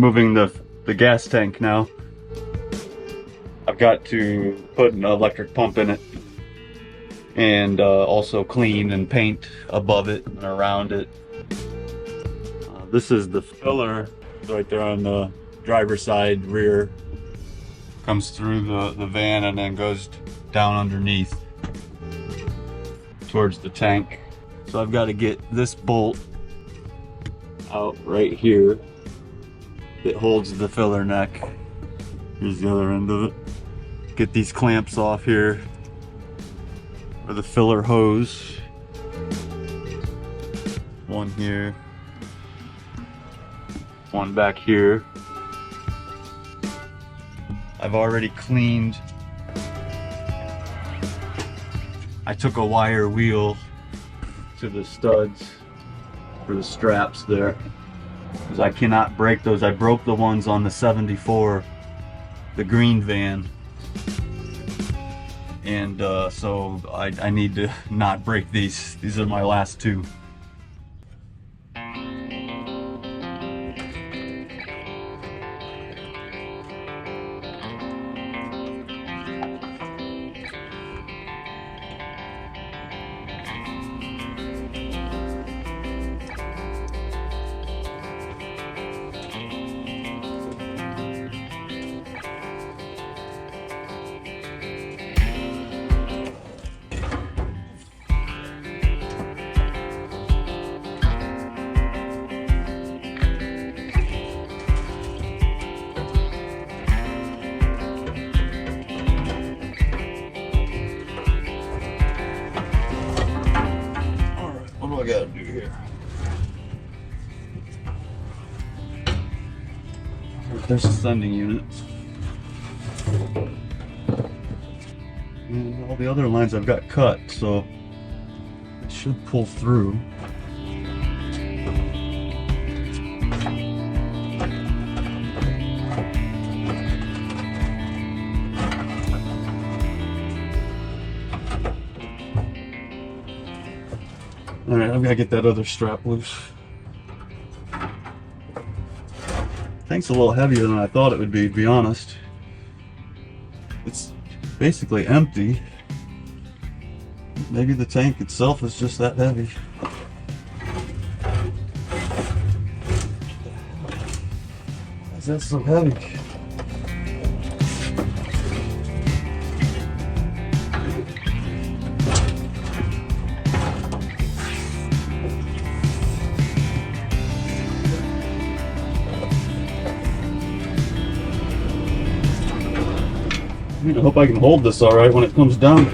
removing the gas tank now. I've got to put an electric pump in it and also clean and paint above it and around it. This is the filler right there on the driver's side rear. Comes through the van and then goes down underneath towards the tank. So I've got to get this bolt out right here that holds the filler neck. Here's the other end of it. Get these clamps off here for the filler hose. One here, one back here. I've already cleaned. I took a wire wheel to the studs for the straps there, because I cannot break those. I broke the ones on the 74, the green van, and so I need to not break these. These are my last two. I gotta do here. There's the sending unit. And all the other lines I've got cut, so it should pull through. Alright, I've got to get that other strap loose. Tank's a little heavier than I thought it would be, to be honest. It's basically empty. Maybe the tank itself is just that heavy. Why is that so heavy? I hope I can hold this all right when it comes down.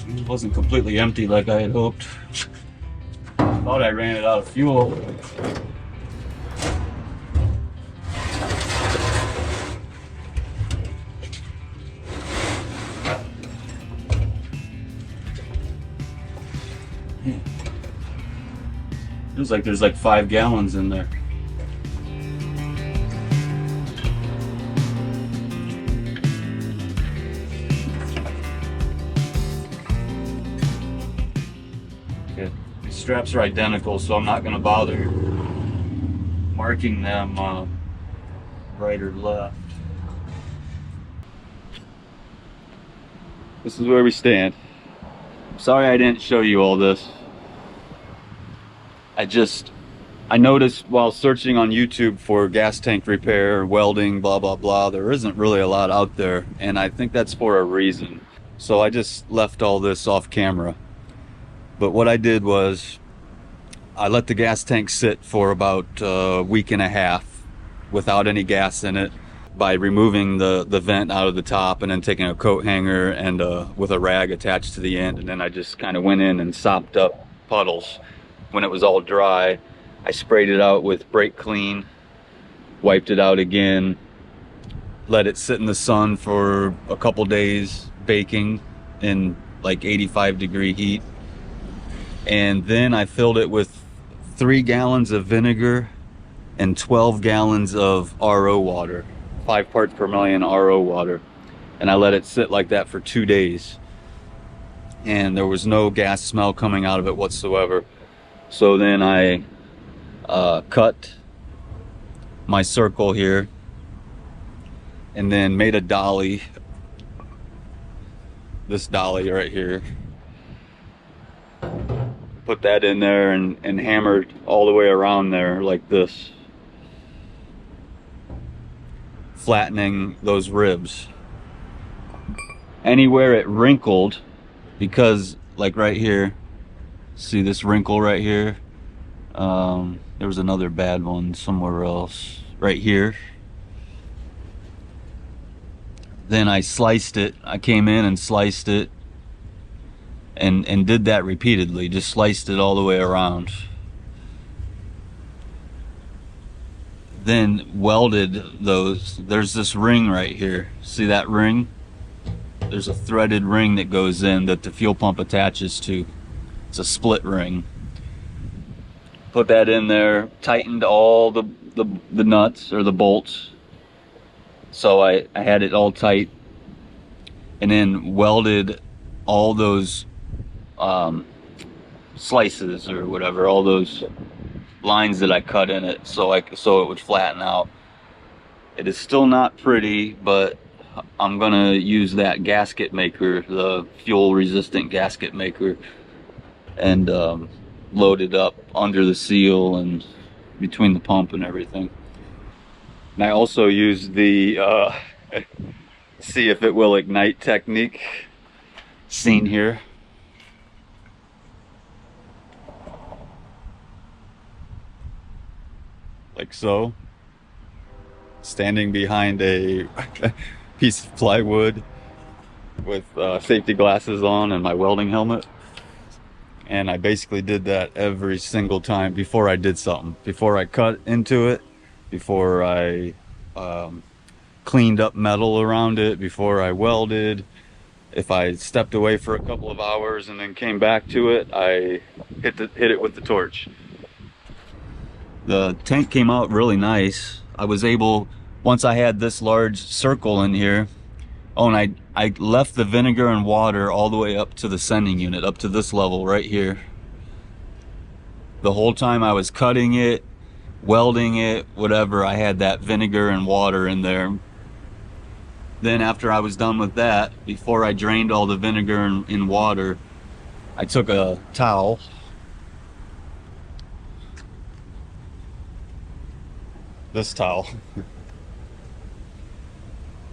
It wasn't completely empty like I had hoped. Thought I ran it out of fuel. Feels like there's like 5 gallons in there. Okay. These straps are identical, so I'm not going to bother marking them right or left. This is where we stand. Sorry I didn't show you all this. I noticed while searching on YouTube for gas tank repair, welding, blah, blah, blah, there isn't really a lot out there. And I think that's for a reason. So I just left all this off camera. But what I did was I let the gas tank sit for about a week and a half without any gas in it by removing the vent out of the top and then taking a coat hanger and with a rag attached to the end. And then I just kind of went in and sopped up puddles. When it was all dry, I sprayed it out with brake clean, wiped it out again, let it sit in the sun for a couple days baking in like 85-degree heat. And then I filled it with 3 gallons of vinegar and 12 gallons of RO water, 5 parts per million RO water. And I let it sit like that for 2 days. And there was no gas smell coming out of it whatsoever. So then I cut my circle here and then made a dolly, this dolly right here, put that in there and hammered all the way around there like this, flattening those ribs. Anywhere it wrinkled, because like right here, see this wrinkle right here? There was another bad one somewhere else. Right here. Then I sliced it. I came in and sliced it. And did that repeatedly. Just sliced it all the way around. Then welded those. There's this ring right here. See that ring? There's a threaded ring that goes in that the fuel pump attaches to. It's a split ring. Put that in there, tightened all the nuts or the bolts. So I had it all tight, and then welded all those slices or whatever, all those lines that I cut in it, so it would flatten out. It is still not pretty, but I'm gonna use that gasket maker, the fuel resistant gasket maker, and load it up under the seal and between the pump and everything. And I also used the see if it will ignite technique seen here. Like so. Standing behind a piece of plywood with safety glasses on and my welding helmet. And I basically did that every single time before I did something. Before I cut into it, before I cleaned up metal around it, before I welded. If I stepped away for a couple of hours and then came back to it, I hit it with the torch. The tank came out really nice. I was able, once I had this large circle in here, oh, and I left the vinegar and water all the way up to the sending unit, up to this level right here. The whole time I was cutting it, welding it, whatever, I had that vinegar and water in there. Then after I was done with that, before I drained all the vinegar and water, I took a towel, this towel,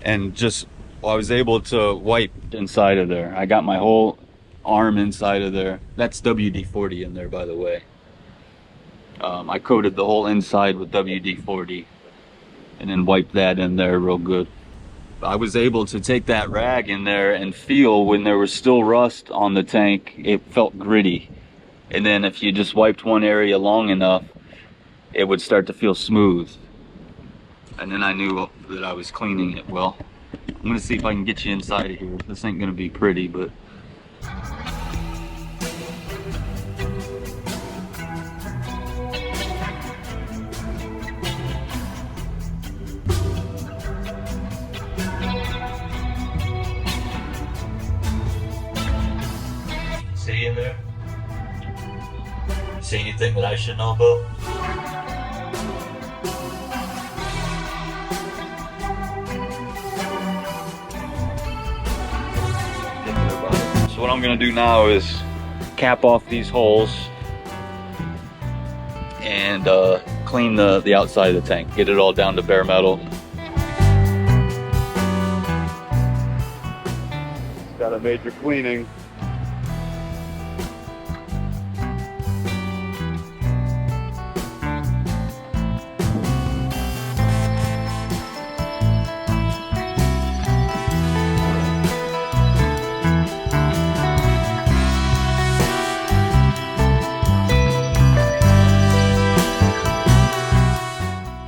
and just, I was able to wipe inside of there. I got my whole arm inside of there. That's WD-40 in there, by the way. I coated the whole inside with WD-40 and then wiped that in there real good. I was able to take that rag in there and feel when there was still rust on the tank, it felt gritty. And then if you just wiped one area long enough, it would start to feel smooth. And then I knew that I was cleaning it well. I'm gonna see if I can get you inside of here. This ain't gonna be pretty, but see anything that I should know about? So what I'm gonna do now is cap off these holes and clean the outside of the tank, get it all down to bare metal. Got a major cleaning.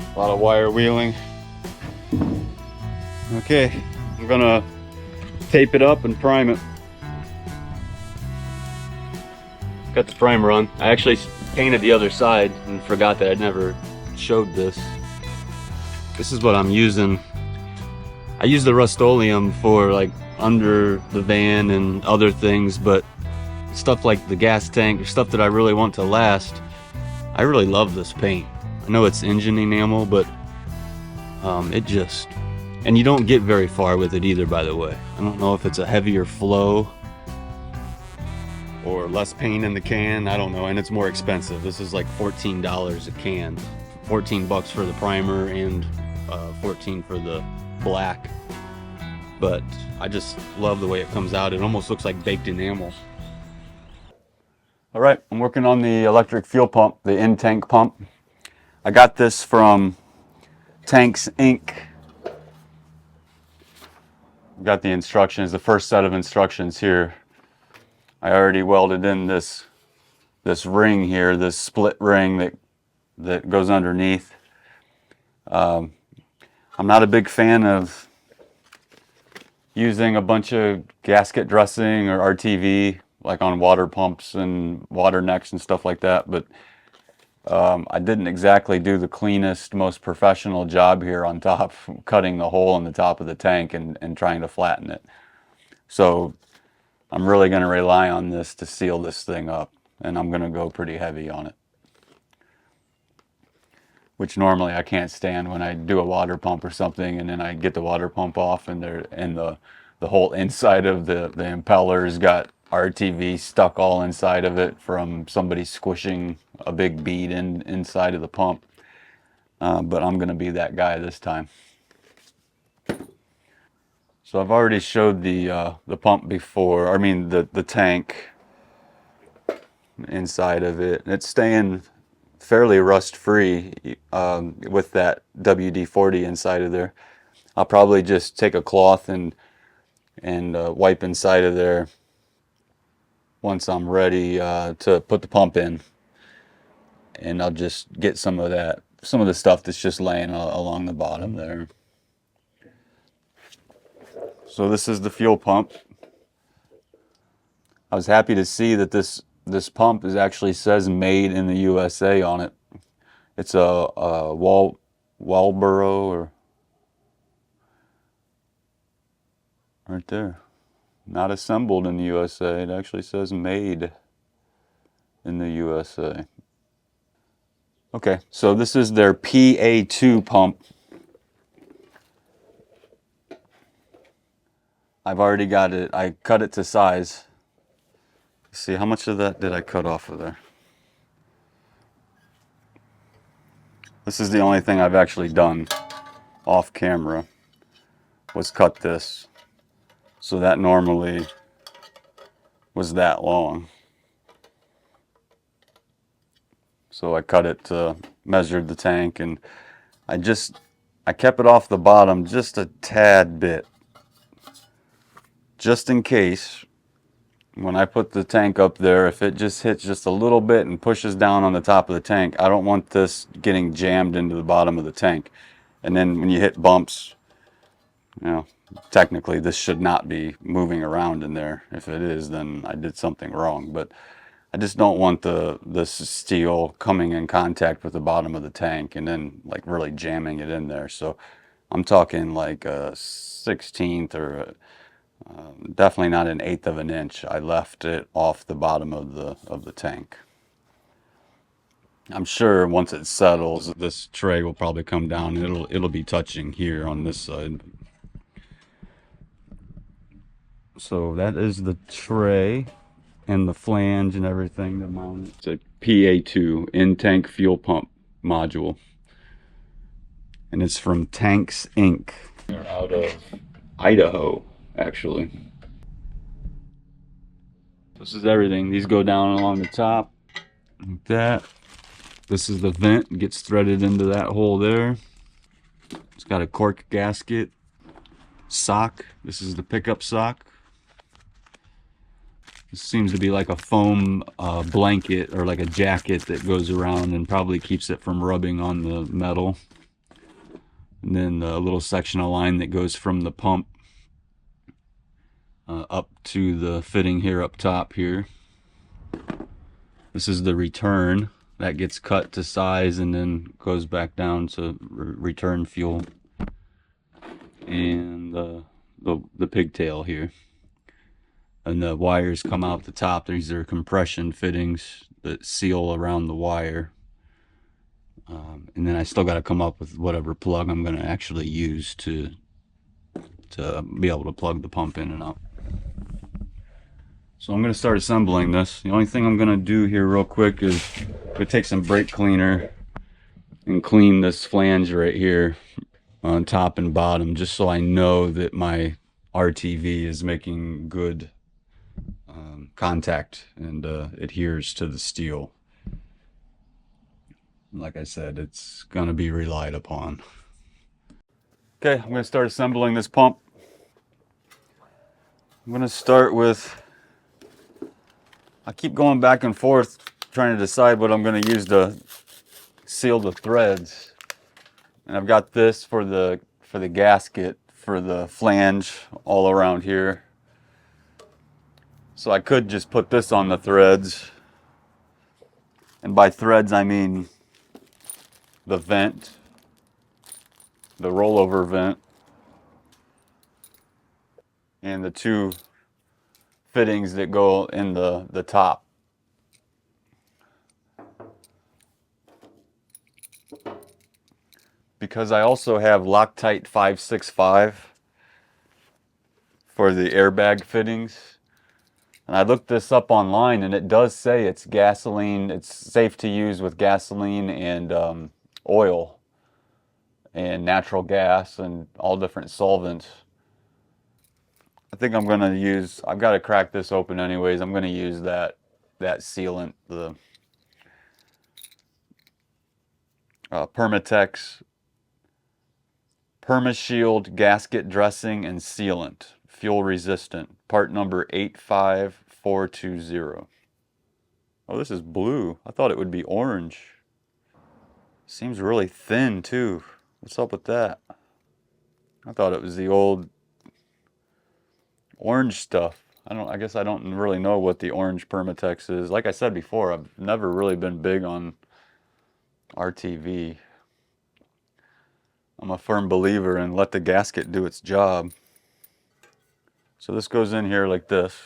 A lot of wire wheeling. Okay, I'm gonna tape it up and prime it. Got the primer on. I actually painted the other side and forgot that I never showed this. This is what I'm using. I use the Rust-Oleum for like under the van and other things, but stuff like the gas tank or stuff that I really want to last, I really love this paint. I know it's engine enamel, but it just, and you don't get very far with it either, by the way. I don't know if it's a heavier flow or less paint in the can, I don't know, and it's more expensive. This is like $14 a can. 14 bucks for the primer and 14 for the black. But I just love the way it comes out. It almost looks like baked enamel. All right, I'm working on the electric fuel pump, the in-tank pump. I got this from Tanks Inc. Got the instructions, the first set of instructions here. I already welded in this ring here, this split ring that goes underneath. I'm not a big fan of using a bunch of gasket dressing or RTV like on water pumps and water necks and stuff like that, but I didn't exactly do the cleanest, most professional job here on top, cutting the hole in the top of the tank and trying to flatten it. So I'm really going to rely on this to seal this thing up, and I'm going to go pretty heavy on it, which normally I can't stand when I do a water pump or something and then I get the water pump off and the whole inside of the impeller's got RTV stuck all inside of it from somebody squishing a big bead inside of the pump. But I'm going to be that guy this time. So I've already showed the pump before. I mean the tank inside of it. It's staying fairly rust-free with that WD-40 inside of there. I'll probably just take a cloth and wipe inside of there once I'm ready to put the pump in, and I'll just get some of the stuff that's just laying along the bottom there. So this is the fuel pump. I was happy to see that this pump actually says made in the USA on it. It's a Walboro, or right there. Not assembled in the USA. It actually says made in the USA. Okay, so this is their PA-2 pump. I've already got it. I cut it to size. Let's see, how much of that did I cut off of there? This is the only thing I've actually done off camera, was cut this. So that normally was that long. So I cut it to measured the tank, and I kept it off the bottom just a tad bit, just in case when I put the tank up there, if it just hits just a little bit and pushes down on the top of the tank, I don't want this getting jammed into the bottom of the tank. And then when you hit bumps, you know, technically this should not be moving around in there. If it is, then I did something wrong. But I just don't want this steel coming in contact with the bottom of the tank and then like really jamming it in there. So I'm talking like a 16th or definitely not an 1/8 of an inch. I left it off the bottom of the tank. I'm sure once it settles, this tray will probably come down. It'll be touching here on this side. So that is the tray and the flange and everything to mount it. It's a PA-2 in-tank fuel pump module. And it's from Tanks Inc. They're out of Idaho, actually. This is everything. These go down along the top like that. This is the vent. It gets threaded into that hole there. It's got a cork gasket. Sock. This is the pickup sock. This seems to be like a foam blanket or like a jacket that goes around and probably keeps it from rubbing on the metal. And then a little section of line that goes from the pump up to the fitting here up top here. This is the return. That gets cut to size and then goes back down to return fuel. And the pigtail here. And the wires come out the top. These are compression fittings that seal around the wire. And then I still got to come up with whatever plug I'm going to actually use to be able to plug the pump in and out. So I'm going to start assembling this. The only thing I'm going to do here real quick is I'm going to take some brake cleaner and clean this flange right here on top and bottom, just so I know that my RTV is making good contact and adheres to the steel. Like I said, it's going to be relied upon. Okay, I'm going to start assembling this pump. I'm going to start with, I keep going back and forth trying to decide what I'm going to use to seal the threads. And I've got this for the gasket for the flange all around here. So I could just put this on the threads. And by threads I mean the vent, the rollover vent, and the two fittings that go in the top. Because I also have Loctite 565 for the airbag fittings. And I looked this up online and it does say it's gasoline, it's safe to use with gasoline and oil and natural gas and all different solvents. I think I'm gonna use, I've got to crack this open anyways, I'm gonna use that sealant, the Permatex PermaShield gasket dressing and sealant, fuel resistant, part number 85420. Oh, this is blue. I thought it would be orange. Seems really thin too. What's up with that? I thought it was the old orange stuff. I guess I don't really know what the orange Permatex is. Like I said before, I've never really been big on RTV. I'm a firm believer in let the gasket do its job. So this goes in here like this.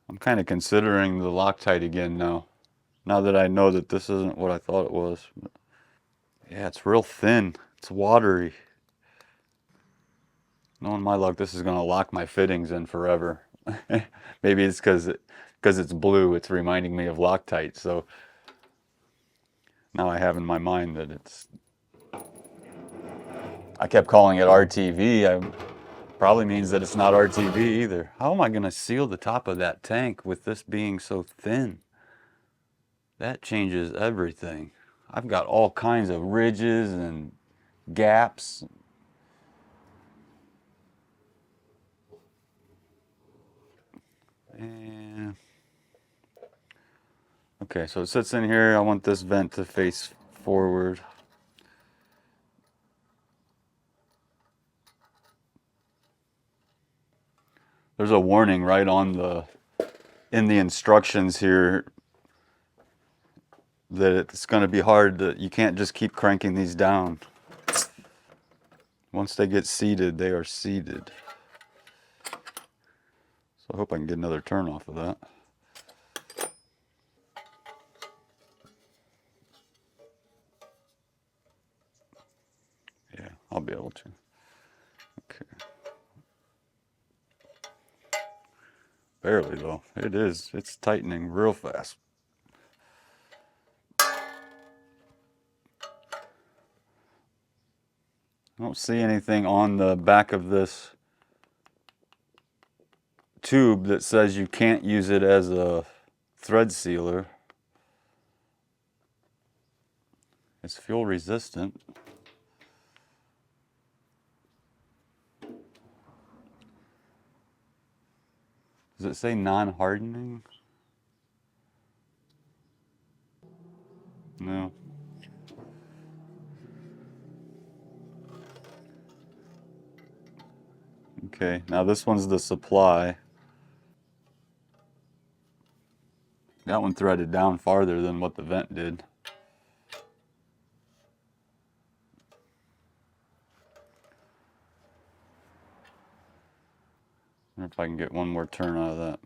I'm kind of considering the Loctite again now. Now that I know that this isn't what I thought it was. Yeah, it's real thin. It's watery. Knowing my luck, this is going to lock my fittings in forever. Maybe it's because it's blue, it's reminding me of Loctite. So now I have in my mind that it's... I kept calling it RTV. Probably means that it's not RTV either. How am I going to seal the top of that tank with this being so thin? That changes everything. I've got all kinds of ridges and gaps. And okay, so it sits in here. I want this vent to face forward. There's a warning right on the in the instructions here that it's going to be hard to, you can't just keep cranking these down. Once they get seated, they are seated. So I hope I can get another turn off of that. Yeah, I'll be able to. Okay. Barely though. It is. It's tightening real fast. I don't see anything on the back of this tube that says you can't use it as a thread sealer. It's fuel resistant. Does it say non-hardening? No. Okay, now this one's the supply. That one threaded down farther than what the vent did. I wonder if I can get one more turn out of that.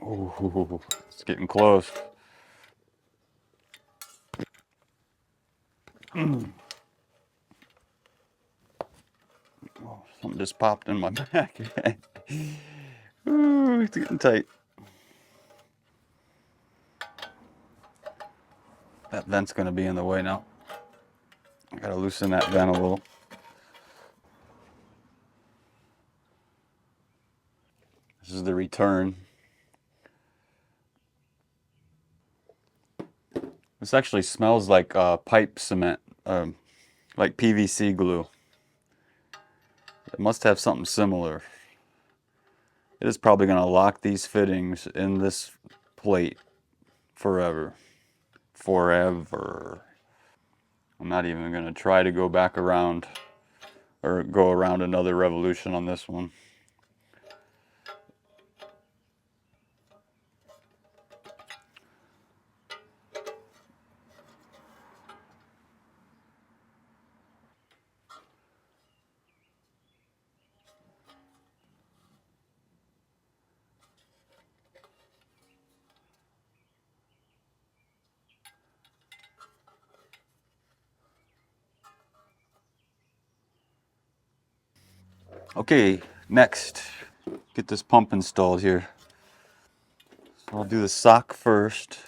Oh, it's getting close. Oh, something just popped in my back. Ooh, it's getting tight. That vent's going to be in the way now. I got to loosen that vent a little. This is the return. This actually smells like pipe cement, like PVC glue. It must have something similar. It is probably going to lock these fittings in this plate forever. Forever. I'm not even going to try to go back around or go around another revolution on this one. Okay, next, get this pump installed here. So I'll do the sock first.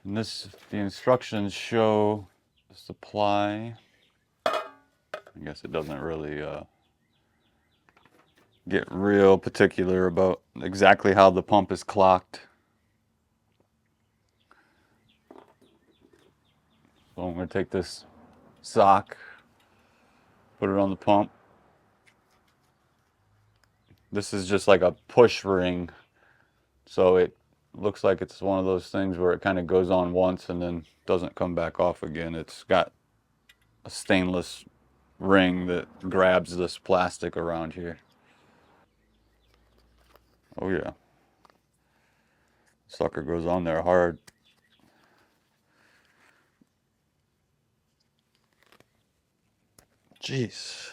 And the instructions show the supply. I guess it doesn't really get real particular about exactly how the pump is clocked. So I'm going to take this sock, put it on the pump. This is just like a push ring, so it looks like it's one of those things where it kind of goes on once and then doesn't come back off again. It's got a stainless ring that grabs this plastic around here. Oh yeah, sucker goes on there hard. Jeez,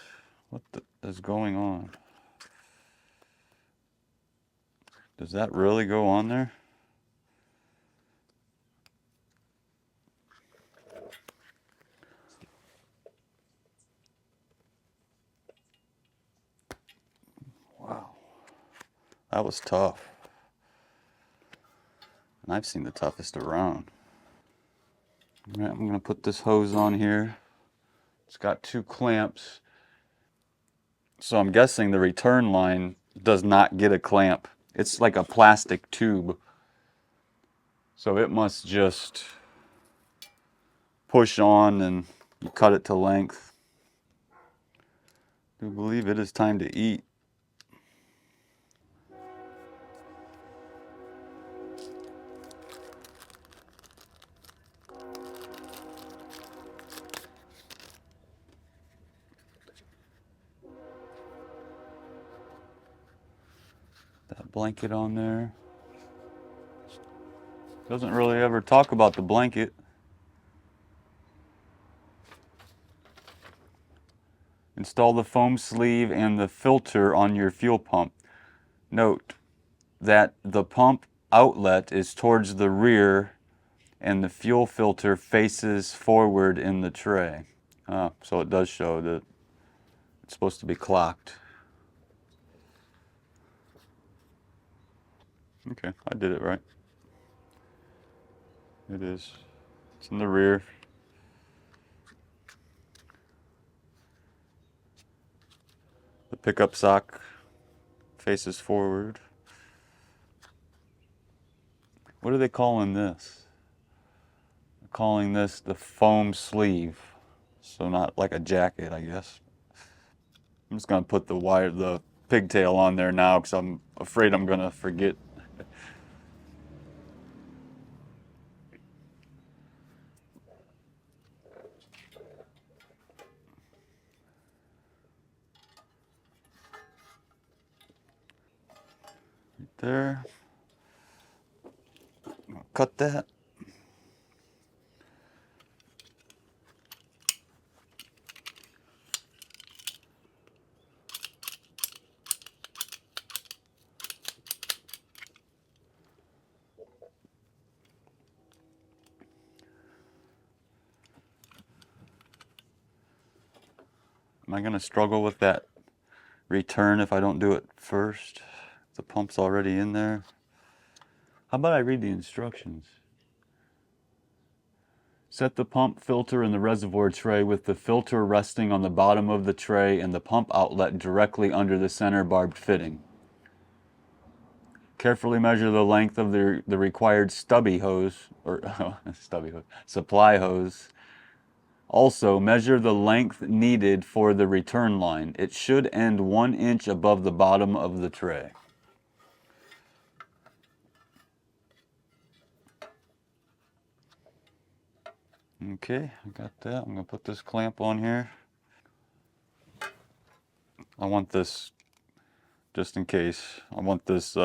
what is going on? Does that really go on there? Wow, that was tough. And I've seen the toughest around. All right, I'm gonna put this hose on here. It's got 2 clamps. So I'm guessing the return line does not get a clamp. It's like a plastic tube. So it must just push on and you cut it to length. I do believe it is time to eat. That blanket on there. Doesn't really ever talk about the blanket. Install the foam sleeve and the filter on your fuel pump. Note that the pump outlet is towards the rear and the fuel filter faces forward in the tray. So it does show that it's supposed to be clocked. Okay, I did it right. It is. It's in the rear. The pickup sock faces forward. What are they calling this? They're calling this the foam sleeve. So not like a jacket, I guess. I'm just gonna put the pigtail on there now because I'm afraid I'm gonna forget. Right there. Cut that. Am I gonna struggle with that return if I don't do it first? The pump's already in there. How about I read the instructions? Set the pump filter in the reservoir tray with the filter resting on the bottom of the tray and the pump outlet directly under the center barbed fitting. Carefully measure the length of the required stubby hose, or stubby hose, supply hose. Also, measure the length needed for the return line. It should end 1 inch above the bottom of the tray. Okay, I got that. I'm gonna put this clamp on here. I want this, just in case, I want this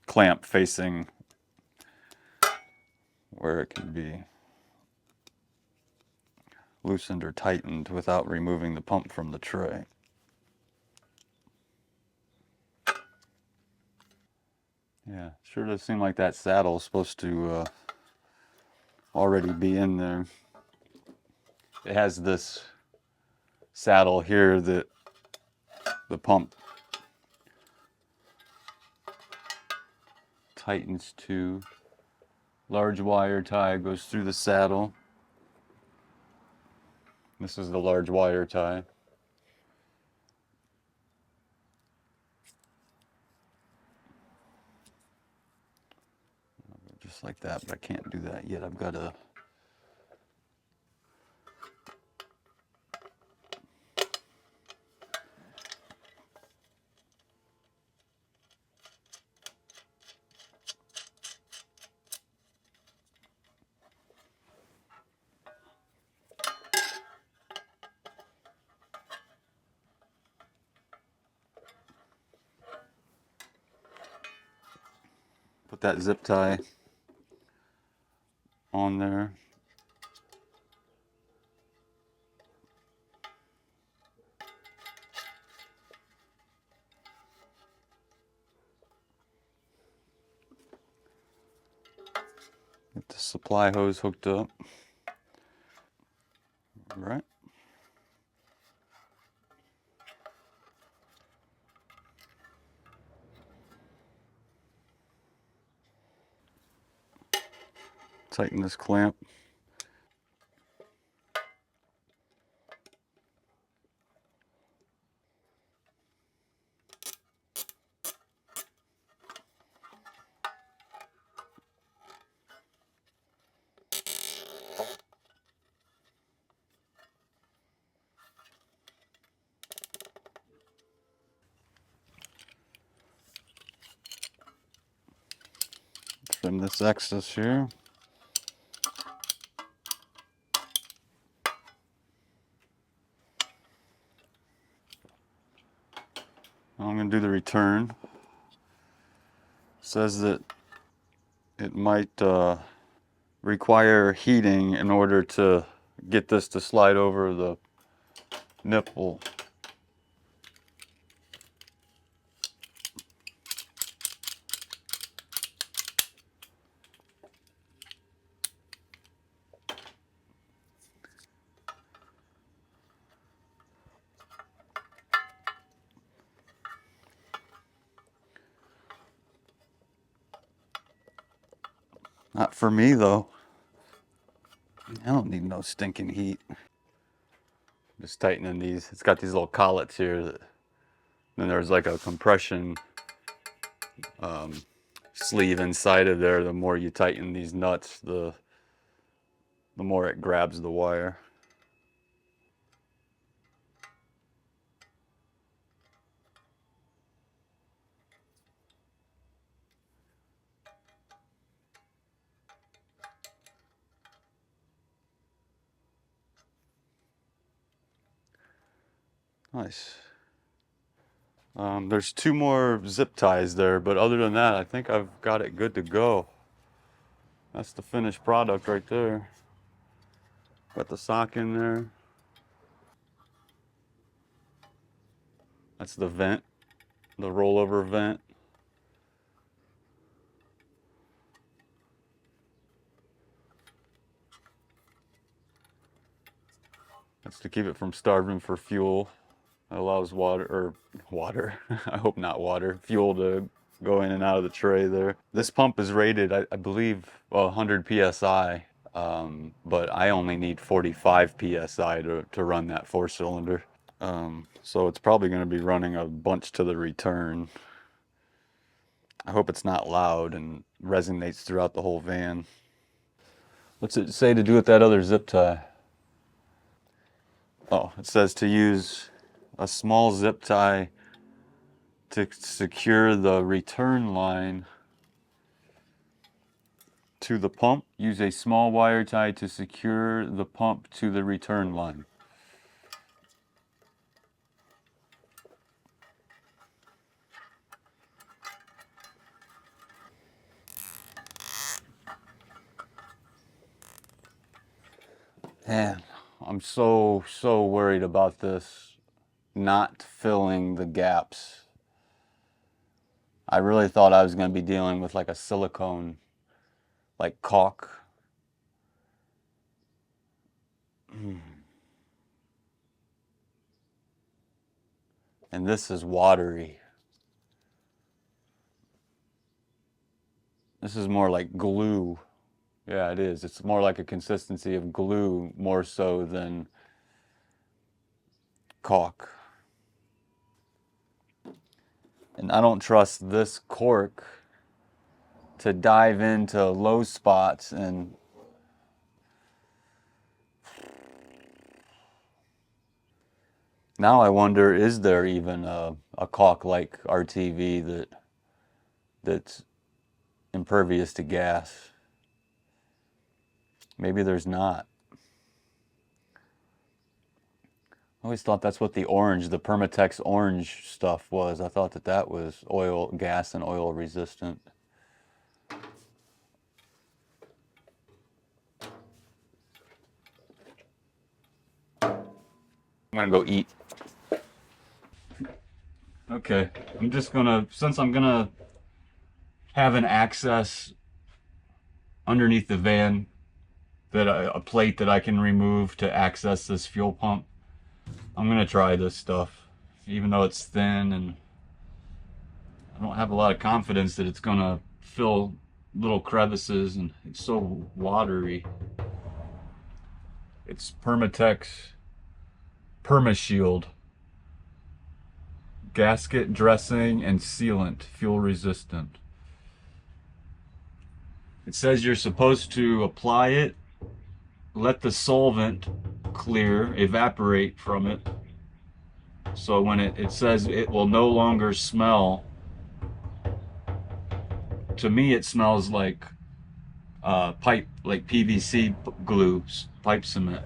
clamp facing where it can be loosened or tightened without removing the pump from the tray. Yeah, sure does seem like that saddle is supposed to already be in there. It has this saddle here that the pump tightens to. Large wire tie goes through the saddle. This is the large wire tie. Just like that, but I can't do that yet. I've got to put that zip tie on there. Get the supply hose hooked up. All right. Tighten this clamp. Trim this excess here. Now I'm going to do the return. Says that it might require heating in order to get this to slide over the nipple. Not for me though. I don't need no stinking heat. Just tightening these. It's got these little collets here that, then there's like a compression sleeve inside of there. The more you tighten these nuts, the more it grabs the wire. Nice. There's 2 more zip ties there, but other than that, I think I've got it good to go. That's the finished product right there. Got the sock in there. That's the vent, the rollover vent. That's to keep it from starving for fuel. It allows water, I hope not water, fuel to go in and out of the tray there. This pump is rated, I believe, 100 PSI, but I only need 45 PSI to run that 4-cylinder. So it's probably going to be running a bunch to the return. I hope it's not loud and resonates throughout the whole van. What's it say to do with that other zip tie? Oh, it says to use a small zip tie to secure the return line to the pump. Use a small wire tie to secure the pump to the return line. Man, I'm so worried about this not filling the gaps. I really thought I was going to be dealing with like a silicone, like caulk. And this is watery. This is more like glue. Yeah, it is. It's more like a consistency of glue more so than caulk. And I don't trust this cork to dive into low spots and now I wonder, is there even a caulk-like RTV that's impervious to gas? Maybe there's not. I always thought that's what the orange, the Permatex orange stuff was. I thought that was oil, gas and oil resistant. I'm gonna go eat. Okay, I'm just gonna, since I'm gonna have an access underneath the van, that a plate that I can remove to access this fuel pump, I'm gonna try this stuff, even though it's thin and I don't have a lot of confidence that it's gonna fill little crevices and it's so watery. It's Permatex PermaShield gasket dressing and sealant, fuel resistant. It says you're supposed to apply it, let the solvent clear, evaporate from it. So when it says it will no longer smell, to me it smells like pipe, like PVC glue, pipe cement.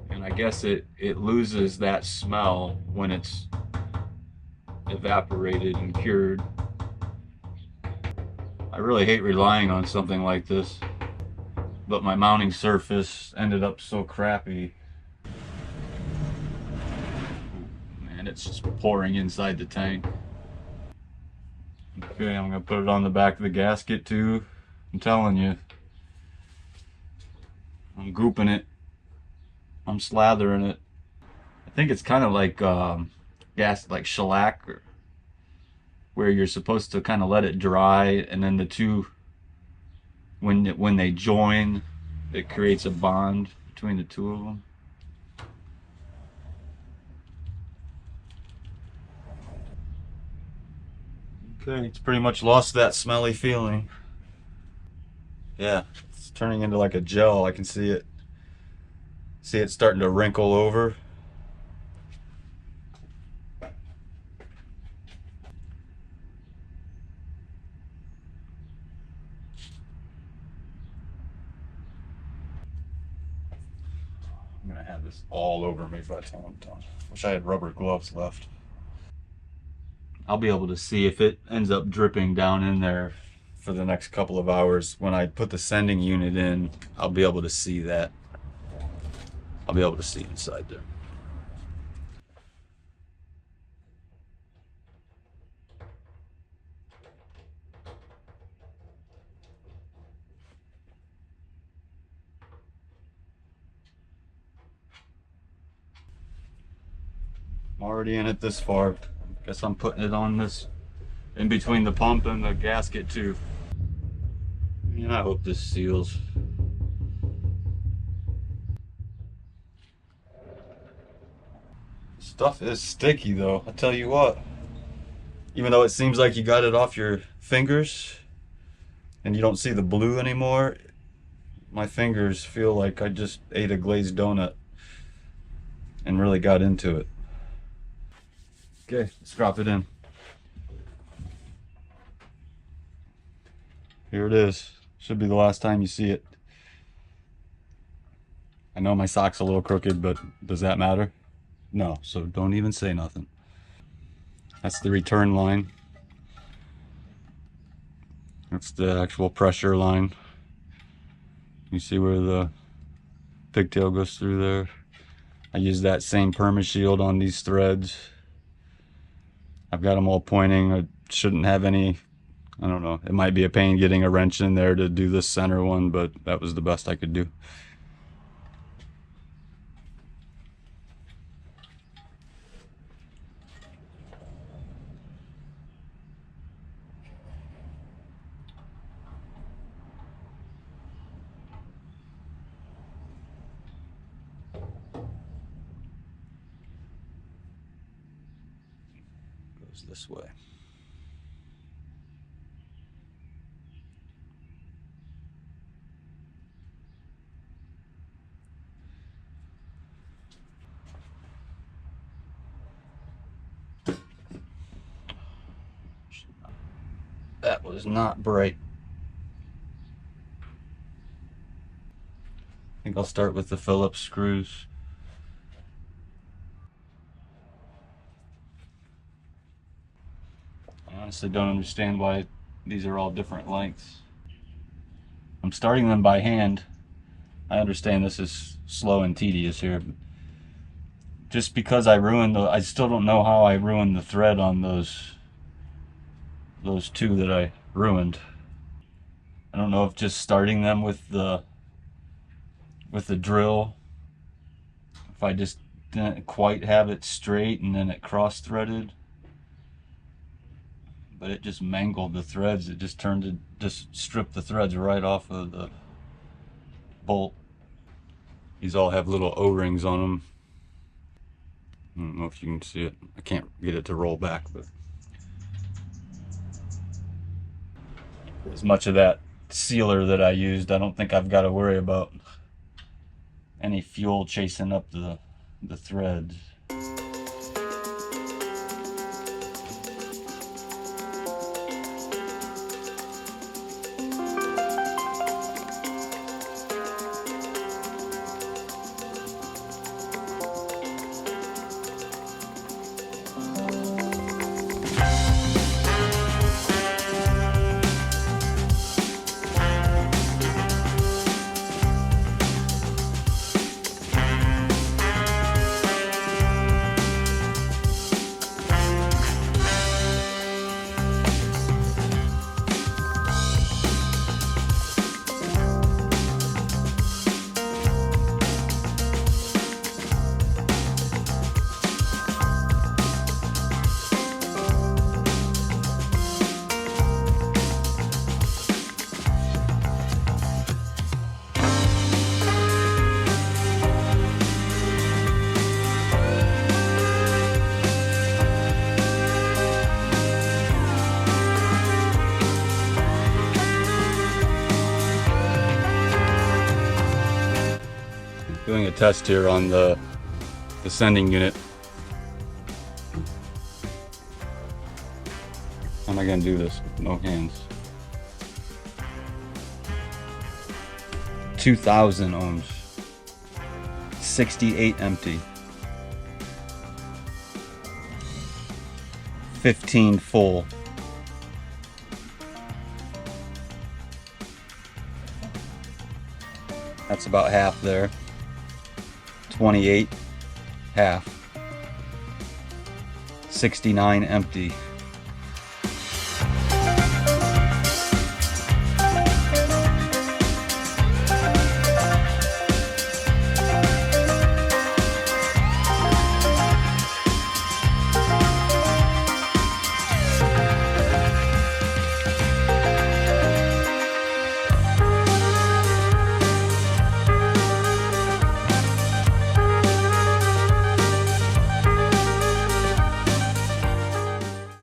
And I guess it loses that smell when it's evaporated and cured. I really hate relying on something like this, but my mounting surface ended up so crappy. Man, it's just pouring inside the tank. Okay, I'm gonna put it on the back of the gasket too. I'm telling you, I'm gooping it. I'm slathering it. I think it's kind of like like shellac, where you're supposed to kind of let it dry, and then the two, when they join, it creates a bond between the two of them. Okay, it's pretty much lost that smelly feeling. Yeah, it's turning into like a gel. I can see it. See it starting to wrinkle over. I'm gonna have this all over me by the time I'm done. Wish I had rubber gloves left. I'll be able to see if it ends up dripping down in there for the next couple of hours. When I put the sending unit in, I'll be able to see that. I'll be able to see inside there. I'm already in it this far. Guess I'm putting it on this, in between the pump and the gasket too. And I hope this seals. Stuff is sticky though, I tell you what. Even though it seems like you got it off your fingers and you don't see the blue anymore, my fingers feel like I just ate a glazed donut and really got into it. Okay, let's drop it in. Here it is. Should be the last time you see it. I know my sock's a little crooked, but does that matter? No, so don't even say nothing. That's the return line. That's the actual pressure line. You see where the pigtail goes through there? I use that same perma-shield on these threads. I've got them all pointing. I shouldn't have any, I don't know, it might be a pain getting a wrench in there to do this center one, but that was the best I could do. Goes this way. That was not bright. I think I'll start with the Phillips screws. I honestly don't understand why these are all different lengths. I'm starting them by hand. I understand this is slow and tedious here. Just because I still don't know how I ruined the thread on those two that I ruined. I don't know if just starting them with the drill, if I just didn't quite have it straight and then it cross-threaded, but it just mangled the threads. It just stripped the threads right off of the bolt. These all have little O-rings on them. I don't know if you can see it. I can't get it to roll back, but as much of that sealer that I used, I don't think I've got to worry about any fuel chasing up the threads. Doing a test here on the sending unit. How am I gonna do this? No hands. 2,000 ohms. 68 empty. 15 full. That's about half there. 28, half. 69 empty.